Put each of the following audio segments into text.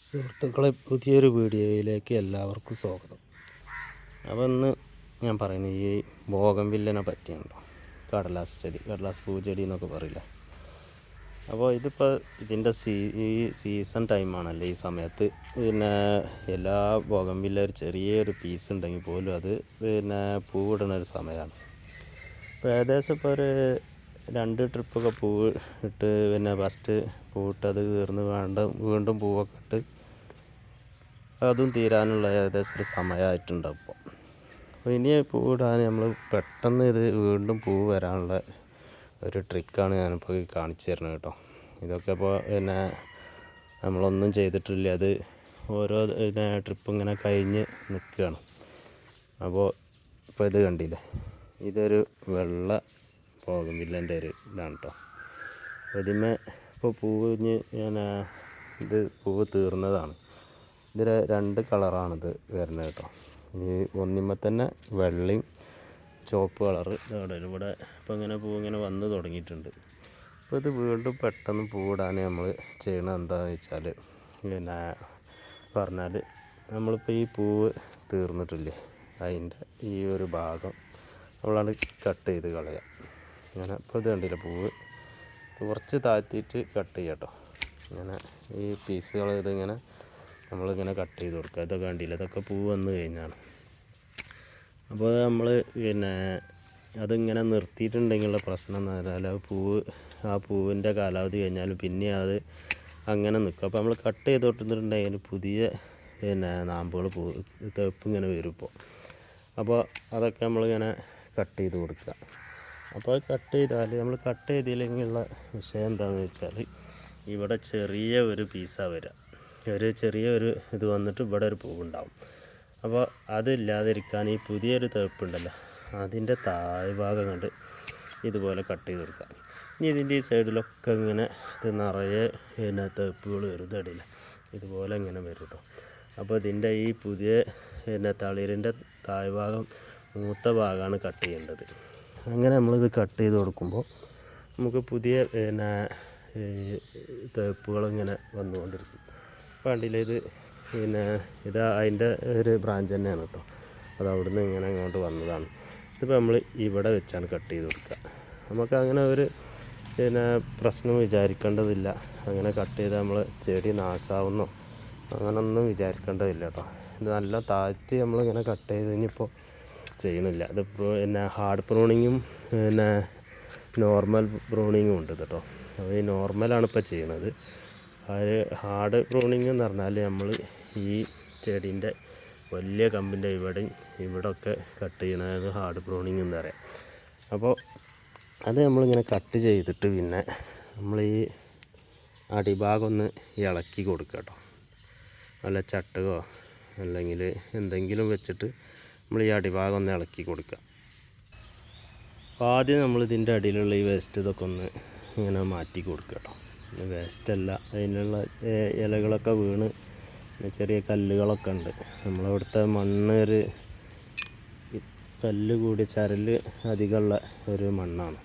സുഹൃത്തുക്കളെ, പുതിയൊരു വീഡിയോയിലേക്ക് എല്ലാവർക്കും സ്വാഗതം. അപ്പോൾ ഇന്ന് ഞാൻ പറയുന്നത് ഈ ബോഗൺവില്ലിനെ പറ്റിയാണ്. കടലാസ് പൂച്ചെടി എന്നൊക്കെ പറയില്ല. അപ്പോൾ ഇതിപ്പോൾ ഇതിൻ്റെ ഈ സീസൺ ടൈമാണല്ലോ ഈ സമയത്ത്. പിന്നെ എല്ലാ ബോഗൺവില്ല ഒരു ചെറിയൊരു പീസ് ഉണ്ടെങ്കിൽ പോലും അത് പിന്നെ പൂവിടുന്ന ഒരു സമയമാണ്. ഇപ്പോൾ ഏകദേശം ഇപ്പോൾ ഒരു 2 ട്രിപ്പൊക്കെ പൂവ് ഇട്ട് പിന്നെ ഫസ്റ്റ് പൂവിട്ടത് തീർന്ന് വീണ്ടും പൂവൊക്കെ ഇട്ട് അതും തീരാനുള്ള ഏകദേശം ഒരു സമയമായിട്ടുണ്ട്. അപ്പോൾ ഇനി പൂവിടാൻ നമ്മൾ പെട്ടെന്ന് ഇത് വീണ്ടും പൂവ് വരാനുള്ള ഒരു ട്രിക്കാണ് ഞാനിപ്പോൾ കാണിച്ചു തരുന്നത് കേട്ടോ. ഇതൊക്കെ ഇപ്പോൾ പിന്നെ നമ്മളൊന്നും ചെയ്തിട്ടില്ല, അത് ഓരോ ട്രിപ്പ് ഇങ്ങനെ കഴിഞ്ഞ് നിൽക്കുകയാണ്. അപ്പോൾ ഇപ്പോൾ ഇത് കണ്ടില്ലേ, ഇതൊരു വെള്ള ബോഗൺവില്ലേൻ്റെ ഒരു ഇതാണ് കേട്ടോ. ഇതിന്മേൽ ഇപ്പോൾ പൂവിഞ്ഞ് ഇത് പൂവ് തീർന്നതാണ്. ഇതിൽ 2 കളറാണിത് വരുന്നത് കേട്ടോ. ഈ ഒന്നിന്മേൽ തന്നെ വെള്ളയും ചുവപ്പ് കളറ് ഇവിടെ ഇപ്പോൾ ഇങ്ങനെ പൂവിങ്ങനെ വന്ന് തുടങ്ങിയിട്ടുണ്ട്. അപ്പോൾ ഇത് വീണ്ടും പെട്ടെന്ന് പൂവിടാൻ നമ്മൾ ചെയ്യണത് എന്താണെന്ന് വെച്ചാൽ പിന്നെ പറഞ്ഞാൽ നമ്മളിപ്പോൾ ഈ പൂവ് തീർന്നിട്ടില്ലേ, അതിൻ്റെ ഈ ഒരു ഭാഗം നമ്മളാണ് കട്ട് ചെയ്ത് കളയുക. ഇങ്ങനെ ഇപ്പോൾ ഇത് കണ്ടില്ല, പൂവ് കുറച്ച് താഴ്ത്തിയിട്ട് കട്ട് ചെയ്യുക കേട്ടോ. ഇങ്ങനെ ഈ പീസുകൾ ഇതിങ്ങനെ നമ്മളിങ്ങനെ കട്ട് ചെയ്ത് കൊടുക്കുക. ഇതൊക്കെ കണ്ടില്ല, ഇതൊക്കെ പൂവ് വന്ന് കഴിഞ്ഞാണ്. അപ്പോൾ നമ്മൾ പിന്നെ അതിങ്ങനെ നിർത്തിയിട്ടുണ്ടെങ്കിലുള്ള പ്രശ്നം എന്ന് പറഞ്ഞാൽ ആ പൂവിൻ്റെ കാലാവധി കഴിഞ്ഞാൽ പിന്നെ അത് അങ്ങനെ നിൽക്കും. അപ്പോൾ നമ്മൾ കട്ട് ചെയ്ത് കൊടുത്തിട്ടുണ്ടെങ്കിൽ പുതിയ പിന്നെ നാമ്പുകൾ തേപ്പ് ഇങ്ങനെ വരും ഇപ്പോൾ. അപ്പോൾ അതൊക്കെ നമ്മളിങ്ങനെ കട്ട് ചെയ്ത് കൊടുക്കുക. അപ്പോൾ അത് കട്ട് ചെയ്താൽ നമ്മൾ കട്ട് ചെയ്തില്ലെങ്കിലുള്ള വിഷയം എന്താണെന്ന് വെച്ചാൽ ഇവിടെ ചെറിയ ഒരു പീസാണ് വരിക, ഒരു ചെറിയ ഒരു ഇത് വന്നിട്ട് ഇവിടെ ഒരു പൂവുണ്ടാവും. അപ്പോൾ അതില്ലാതിരിക്കാൻ ഈ പുതിയൊരു തേപ്പുണ്ടല്ലോ, അതിൻ്റെ താഴ്ഭാഗം കണ്ട് ഇതുപോലെ കട്ട് ചെയ്ത് കൊടുക്കുക. ഇനി ഇതിൻ്റെ ഈ സൈഡിലൊക്കെ ഇങ്ങനെ ഇത് നിറയെ പിന്നെ തേപ്പുകൾ വരും, ഇതടിയില്ല ഇതുപോലെ ഇങ്ങനെ വരും കേട്ടോ. അപ്പോൾ ഇതിൻ്റെ ഈ പുതിയ പിന്നെ തളിരിൻ്റെ താഴ്ഭാഗം മൂത്ത ഭാഗമാണ് കട്ട് ചെയ്യേണ്ടത്. അങ്ങനെ നമ്മളിത് കട്ട് ചെയ്ത് കൊടുക്കുമ്പോൾ നമുക്ക് പുതിയ പിന്നെ തേപ്പുകളിങ്ങനെ വന്നുകൊണ്ടിരിക്കും. കണ്ടില്ലേ, ഇത് പിന്നെ ഇത് അതിൻ്റെ ഒരു ബ്രാഞ്ച് തന്നെയാണ് കേട്ടോ. അത് അവിടുന്ന് ഇങ്ങനെ അങ്ങോട്ട് വന്നതാണ്. ഇതിപ്പോൾ നമ്മൾ ഇവിടെ വെച്ചാണ് കട്ട് ചെയ്ത് കൊടുക്കുക. നമുക്ക് അങ്ങനെ ഒരു പിന്നെ പ്രശ്നം വിചാരിക്കേണ്ടതില്ല. അങ്ങനെ കട്ട് ചെയ്താൽ നമ്മൾ ചെടി നാശാവുന്നോ അങ്ങനൊന്നും വിചാരിക്കേണ്ടതില്ല കേട്ടോ. ഇത് നല്ല താഴ്ത്തി നമ്മളിങ്ങനെ കട്ട് ചെയ്ത് കഴിഞ്ഞപ്പോൾ ചെയ്യണില്ല. ഇത് പിന്നെ ഹാർഡ് പ്രൂണിങ്ങും പിന്നെ നോർമൽ പ്രൂണിങ്ങും ഉണ്ട് കേട്ടോ. അപ്പോൾ ഈ നോർമലാണ് ഇപ്പോൾ ചെയ്യണത്. ഹാർഡ് പ്രൂണിങ് എന്ന് പറഞ്ഞാൽ നമ്മൾ ഈ ചെടീൻ്റെ വലിയ കമ്പിൻ്റെ ഇവിടെയൊക്കെ കട്ട് ചെയ്യണത് ഹാർഡ് പ്രൂണിങ് എന്ന് പറയാം. അപ്പോൾ അത് നമ്മളിങ്ങനെ കട്ട് ചെയ്തിട്ട് പിന്നെ നമ്മൾ ഈ അടിഭാഗം ഒന്ന് ഇളക്കി കൊടുക്കുക കേട്ടോ. നല്ല ചട്ടുകോ അല്ലെങ്കിൽ എന്തെങ്കിലും വെച്ചിട്ട് നമ്മൾ ഈ അടിഭാഗം ഒന്ന് ഇളക്കി കൊടുക്കുക. അപ്പോൾ ആദ്യം നമ്മൾ ഇതിൻ്റെ അടിയിലുള്ള ഈ വേസ്റ്റ് ഇതൊക്കെ ഒന്ന് ഇങ്ങനെ മാറ്റി കൊടുക്കുക കേട്ടോ. വേസ്റ്റല്ല, അതിനുള്ള ഇലകളൊക്കെ വീണ് ചെറിയ കല്ലുകളൊക്കെ ഉണ്ട്. നമ്മളവിടുത്തെ മണ്ണ് ഒരു കല്ല് കൂടി ചരൽ അധികമുള്ള ഒരു മണ്ണാണ്.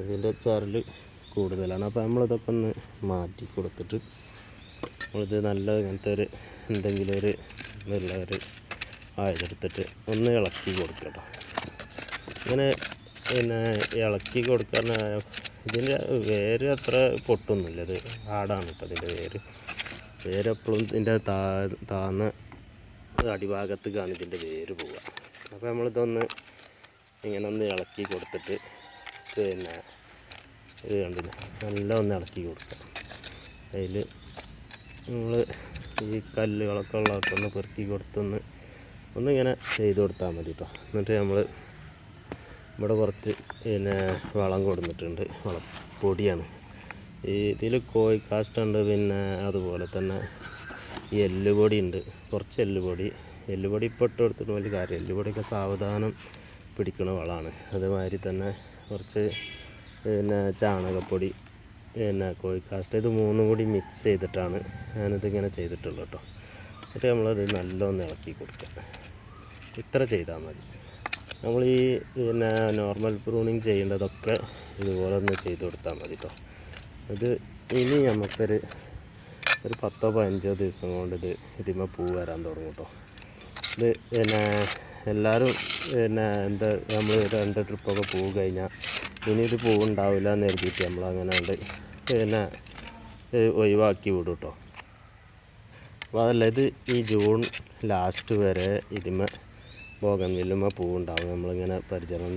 ഇതിൻ്റെ ചരൽ കൂടുതലാണ്. അപ്പോൾ നമ്മളിതൊക്കെ ഒന്ന് മാറ്റി കൊടുത്തിട്ട് നമ്മളിത് നല്ല ഇങ്ങനത്തെ ഒരു എന്തെങ്കിലും ഒരു ഇതുള്ള ഒരു ആയതെടുത്തിട്ട് ഒന്ന് ഇളക്കി കൊടുക്കുക കേട്ടോ. ഇങ്ങനെ പിന്നെ ഇളക്കി കൊടുക്കാൻ ഇതിൻ്റെ വേര് അത്ര പൊട്ടൊന്നുമില്ല, ഇത് ആടാണ് കേട്ടോ. ഇതിൻ്റെ വേര് എപ്പോഴും ഇതിൻ്റെ താഴ്ന്ന അടിഭാഗത്തേക്കാണ് ഇതിൻ്റെ വേര് പോവുക. അപ്പോൾ നമ്മളിതൊന്ന് ഇങ്ങനെ ഒന്ന് ഇളക്കി കൊടുത്തിട്ട് പിന്നെ ഇത് കണ്ടില്ല, നല്ല ഒന്ന് ഇളക്കി കൊടുക്കുക. അതിൽ നമ്മൾ ഈ കല്ലുകളൊക്കെ ഉള്ളതൊക്കെ ഒന്ന് പെറുക്കി ഒന്നിങ്ങനെ ചെയ്ത് കൊടുത്താൽ മതി കേട്ടോ. എന്നിട്ട് നമ്മൾ ഇവിടെ കുറച്ച് പിന്നെ വളം കൊടുത്തിട്ടുണ്ട്, വളപ്പൊടിയാണ്. ഇതിൽ കോഴിക്കാഷ്ടമുണ്ട്, പിന്നെ അതുപോലെ തന്നെ ഈ എല്ലുപൊടി ഉണ്ട്, കുറച്ച് എല്ലുപൊടി ഇപ്പോൾ ഇട്ട് കൊടുത്തിട്ട് വലിയ കാര്യം. എല്ലുപൊടിയൊക്കെ സാവധാനം പിടിക്കുന്ന വളമാണ്. അതുമാതിരി തന്നെ കുറച്ച് പിന്നെ ചാണകപ്പൊടി, പിന്നെ കോഴിക്കാഷ്ടം, ഇത് 3 കൂടി മിക്സ് ചെയ്തിട്ടാണ് ഞാനിതിങ്ങനെ ചെയ്തിട്ടുള്ളൂ കേട്ടോ. എന്നിട്ട് നമ്മളത് നല്ലൊന്ന് ഇളക്കി കൊടുക്കുക. ഇത്ര ചെയ്താൽ മതി. നമ്മൾ ഈ പിന്നെ നോർമൽ പ്രൂണിങ് ചെയ്യേണ്ടതൊക്കെ ഇതുപോലെ ഒന്ന് ചെയ്ത് കൊടുത്താൽ മതി കേട്ടോ. ഇത് ഇനി നമുക്കൊരു ഒരു 10-15 ദിവസം കൊണ്ട് ഇതിന്മേൽ പൂ വരാൻ തുടങ്ങും കേട്ടോ. ഇത് പിന്നെ എല്ലാവരും പിന്നെ എന്താ നമ്മൾ 2 ട്രിപ്പൊക്കെ പൂ കഴിഞ്ഞാൽ ഇനി ഇത് പൂ ഉണ്ടാവില്ല എന്ന് കരുതിയിട്ട് നമ്മളങ്ങനെ ഉണ്ട് പിന്നെ ഒഴിവാക്കി വിടും കേട്ടോ. അപ്പോൾ അതല്ല, ഇത് ഈ ജൂൺ ലാസ്റ്റ് വരെ ഇതിന്മേൽ ബോഗൺവില്ലുമ്മേൽ പൂ ഉണ്ടാവും. നമ്മളിങ്ങനെ പരിചരണം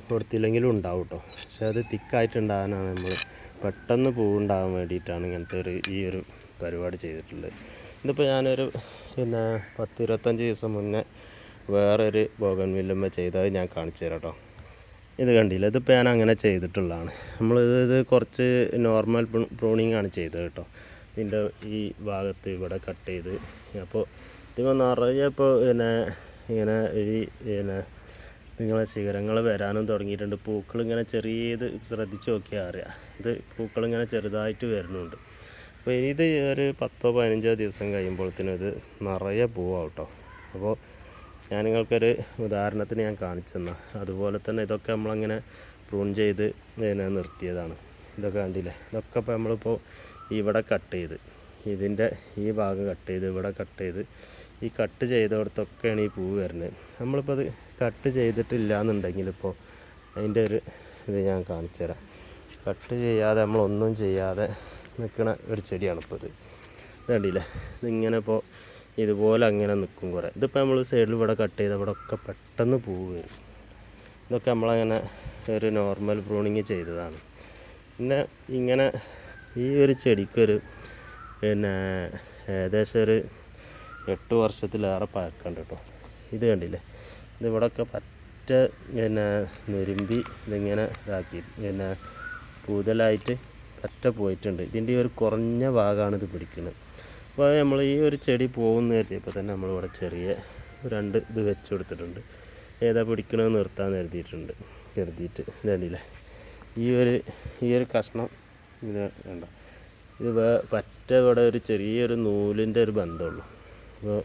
കൊടുത്തില്ലെങ്കിലും ഉണ്ടാവും കേട്ടോ. പക്ഷെ അത് തിക്കായിട്ടുണ്ടാകാനാണ് നമ്മൾ പെട്ടെന്ന് പൂ ഉണ്ടാകാൻ വേണ്ടിയിട്ടാണ് ഇങ്ങനത്തെ ഈ ഒരു പരിപാടി ചെയ്തിട്ടുള്ളത്. ഇതിപ്പോൾ ഞാനൊരു പിന്നെ 10-25 ദിവസം മുന്നേ വേറൊരു ബോഗൺവില്ലുമ്മേൽ ചെയ്തത് ഞാൻ കാണിച്ചു തരാം കേട്ടോ. ഇത് കണ്ടില്ല, ഇതിപ്പോൾ ഞാൻ അങ്ങനെ ചെയ്തിട്ടുള്ളതാണ്. ഇത് കുറച്ച് നോർമൽ പ്രൂണിങ് ആണ് ചെയ്തത് കേട്ടോ. ഇതിൻ്റെ ഈ ഭാഗത്ത് ഇവിടെ കട്ട് ചെയ്ത്, അപ്പോൾ ഇതിപ്പോൾ നിറയെ ഇപ്പോൾ പിന്നെ ഇങ്ങനെ ഈ പിന്നെ നിങ്ങളെ ശിഖരങ്ങൾ വരാനും തുടങ്ങിയിട്ടുണ്ട്. പൂക്കളിങ്ങനെ ചെറിയത് ശ്രദ്ധിച്ച് നോക്കിയാൽ അറിയാം. ഇത് പൂക്കളിങ്ങനെ ചെറുതായിട്ട് വരുന്നുണ്ട്. അപ്പോൾ ഇത് ഒരു 10-15 ദിവസം കഴിയുമ്പോഴത്തേനും ഇത് നിറയെ പൂവാകും കേട്ടോ. അപ്പോൾ ഞാൻ നിങ്ങൾക്കൊരു ഉദാഹരണത്തിന് ഞാൻ കാണിച്ചു തന്നാൽ അതുപോലെ തന്നെ ഇതൊക്കെ നമ്മളങ്ങനെ പ്രൂൺ ചെയ്ത് പിന്നെ നിർത്തിയതാണ്. ഇതൊക്കെ കണ്ടില്ലേ, ഇതൊക്കെ ഇപ്പോൾ നമ്മളിപ്പോൾ ഇവിടെ കട്ട് ചെയ്ത്, ഇതിൻ്റെ ഈ ഭാഗം കട്ട് ചെയ്ത്, ഇവിടെ കട്ട് ചെയ്ത്, ഈ കട്ട് ചെയ്തിടത്തൊക്കെയാണ് ഈ പൂ വരുന്നത്. നമ്മളിപ്പോൾ അത് കട്ട് ചെയ്തിട്ടില്ല എന്നുണ്ടെങ്കിൽ ഇപ്പോൾ അതിൻ്റെ ഒരു ഇത് ഞാൻ കാണിച്ചു തരാം. കട്ട് ചെയ്യാതെ നമ്മളൊന്നും ചെയ്യാതെ നിൽക്കുന്ന ഒരു ചെടിയാണ് ഇപ്പോൾ ഇത്. കണ്ടില്ലേ, ഇതിങ്ങനെ ഇപ്പോൾ ഇതുപോലെ അങ്ങനെ നിൽക്കും കുറേ. ഇതിപ്പോൾ നമ്മൾ സൈഡിൽ ഇവിടെ കട്ട് ചെയ്ത ഇവിടെ ഒക്കെ പെട്ടെന്ന് പൂ വരും. ഇതൊക്കെ നമ്മളങ്ങനെ ഒരു നോർമൽ പ്രൂണിങ് ചെയ്തതാണ്. പിന്നെ ഇങ്ങനെ ഈ ഒരു ചെടിക്കൊരു പിന്നെ ഏകദേശം ഒരു 8 വർഷത്തിലേറെ പഴക്കമുണ്ട് കേട്ടോ. ഇത് കണ്ടില്ലേ, ഇതിവിടെയൊക്കെ പറ്റ പിന്നെ നുരുമ്പി ഇതിങ്ങനെ ഇതാക്കി പിന്നെ കൂടുതലായിട്ട് പറ്റ പോയിട്ടുണ്ട്. ഇതിൻ്റെ ഒരു കുറഞ്ഞ ഭാഗമാണ് ഇത് പിടിക്കുന്നത്. അപ്പോൾ നമ്മൾ ഈ ഒരു ചെടി പോകുന്ന കരുതിയപ്പോൾ തന്നെ നമ്മളിവിടെ ചെറിയ 2 ഇത് വെച്ച് കൊടുത്തിട്ടുണ്ട്. ഏതാ പിടിക്കണമെന്ന് നിർത്താൻ കരുതിയിട്ട് ഇത് കണ്ടില്ലേ, ഈ ഒരു കഷ്ണം ഇത് വേണ്ട, ഇത് പറ്റ ഇവിടെ ഒരു ചെറിയൊരു നൂലിൻ്റെ ഒരു ബന്ധമുള്ളൂ. അപ്പോൾ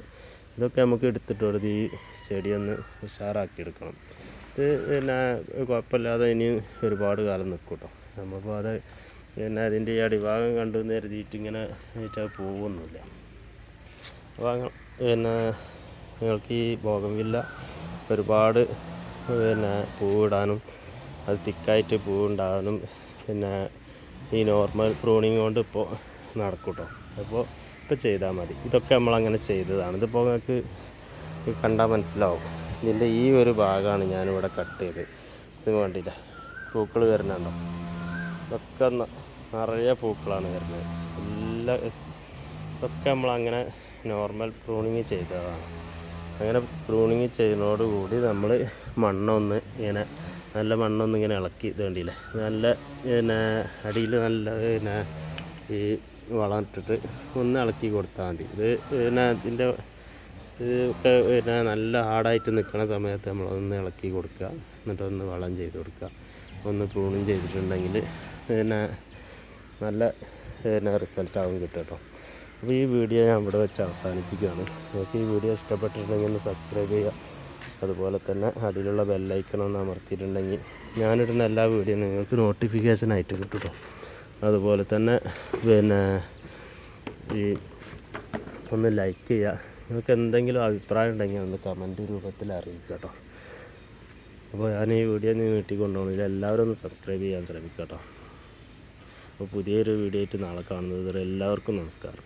ഇതൊക്കെ നമുക്ക് എടുത്തിട്ട് കൊടുത്ത് ഈ ചെടിയൊന്ന് ഉഷാറാക്കി എടുക്കണം. ഇത് പിന്നെ കുഴപ്പമില്ലാതെ ഇനി ഒരുപാട് കാലം നിൽക്കും കേട്ടോ. നമ്മളിപ്പോൾ അത് പിന്നെ അതിൻ്റെ ഈ അടിഭാഗം കണ്ടു എന്ന് കരുതിയിട്ട് ഇങ്ങനെ ആയിട്ട് പോകുന്നില്ല. അപ്പോൾ പിന്നെ നിങ്ങൾക്ക് ഈ ബോഗൺവില്ല ഒരുപാട് പിന്നെ പൂവിടാനും അത് തിക്കായിട്ട് പൂവുണ്ടാകാനും പിന്നെ ഈ നോർമൽ പ്രൂണിങ് കൊണ്ട് ഇപ്പോൾ നടക്കും കേട്ടോ. അപ്പോൾ ഇപ്പോൾ ചെയ്താൽ മതി. ഇതൊക്കെ നമ്മളങ്ങനെ ചെയ്തതാണ്. ഇതിപ്പോൾ നിങ്ങൾക്ക് കണ്ടാൽ മനസ്സിലാവും. ഇതിൻ്റെ ഈ ഒരു ഭാഗമാണ് ഞാനിവിടെ കട്ട് ചെയ്ത്. ഇത് വേണ്ടിയില്ല, പൂക്കൾ വരുന്നുണ്ടോ, ഇതൊക്കെ നിറയെ പൂക്കളാണ് വരുന്നത്. ഇതൊക്കെ നമ്മളങ്ങനെ നോർമൽ പ്രൂണിങ് ചെയ്തതാണ്. അങ്ങനെ പ്രൂണിങ് ചെയ്യുന്നതോടുകൂടി നമ്മൾ മണ്ണൊന്ന് ഇങ്ങനെ നല്ല മണ്ണൊന്നും ഇങ്ങനെ ഇളക്കി, ഇത് കണ്ടില്ലേ, നല്ല പിന്നെ അടിയിൽ നല്ല പിന്നെ ഈ വളം ഇട്ടിട്ട് ഒന്ന് ഇളക്കി കൊടുത്താൽ മതി. ഇത് പിന്നെ ഇതിൻ്റെ ഇതൊക്കെ പിന്നെ നല്ല ഹാർഡായിട്ട് നിൽക്കുന്ന സമയത്ത് നമ്മളൊന്ന് ഇളക്കി കൊടുക്കുക, എന്നിട്ടൊന്ന് വളം ചെയ്ത് കൊടുക്കുക. ഒന്ന് പ്രൂണിങ് ചെയ്തിട്ടുണ്ടെങ്കിൽ പിന്നെ നല്ല പിന്നെ റിസൾട്ടാവും കിട്ടും കേട്ടോ. അപ്പോൾ ഈ വീഡിയോ ഞാൻ ഇവിടെ വെച്ച് അവസാനിപ്പിക്കുകയാണ്. നിങ്ങൾക്ക് ഈ വീഡിയോ ഇഷ്ടപ്പെട്ടിട്ടുണ്ടെങ്കിൽ ഒന്ന് സബ്സ്ക്രൈബ് ചെയ്യുക. അതുപോലെ തന്നെ അടിയിലുള്ള ബെല്ലൈക്കൺ ഒന്ന് അമർത്തിയിട്ടുണ്ടെങ്കിൽ ഞാനിടുന്ന എല്ലാ വീഡിയോ നിങ്ങൾക്ക് നോട്ടിഫിക്കേഷനായിട്ട് കിട്ടും കേട്ടോ. അതുപോലെ തന്നെ പിന്നെ ഈ ഒന്ന് ലൈക്ക് ചെയ്യുക. നിങ്ങൾക്ക് എന്തെങ്കിലും അഭിപ്രായം ഉണ്ടെങ്കിൽ ഒന്ന് കമൻറ്റ് രൂപത്തിൽ അറിയിക്കുക കേട്ടോ. അപ്പോൾ ഞാൻ ഈ വീഡിയോ നീട്ടിക്കൊണ്ടുപോകണില്ല, എല്ലാവരും ഒന്ന് സബ്സ്ക്രൈബ് ചെയ്യാൻ ശ്രമിക്കുക കേട്ടോ. അപ്പോൾ പുതിയൊരു വീഡിയോ ആയിട്ട് നാളെ കാണുന്നത് വരെ എല്ലാവർക്കും നമസ്കാരം.